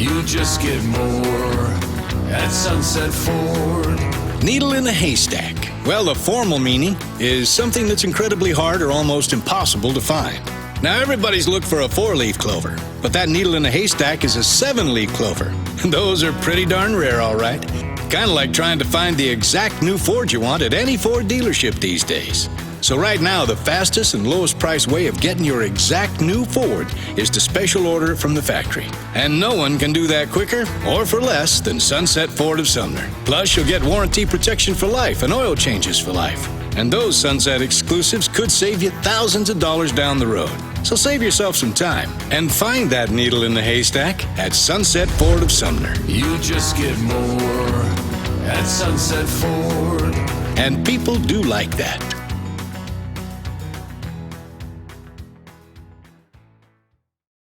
You just get more at Sunset Ford. Needle in a haystack. Well, the formal meaning is something that's incredibly hard or almost impossible to find. Now, everybody's looked for a 4-leaf clover, but that needle in a haystack is a 7-leaf clover. Those are pretty darn rare, all right. Kind of like trying to find the exact new Ford you want at any Ford dealership these days. So right now, the fastest and lowest price way of getting your exact new Ford is to special order it from the factory. And no one can do that quicker or for less than Sunset Ford of Sumner. Plus, you'll get warranty protection for life and oil changes for life. And those Sunset exclusives could save you thousands of dollars down the road. So save yourself some time and find that needle in the haystack at Sunset Ford of Sumner. You just get more at Sunset Ford. And people do like that.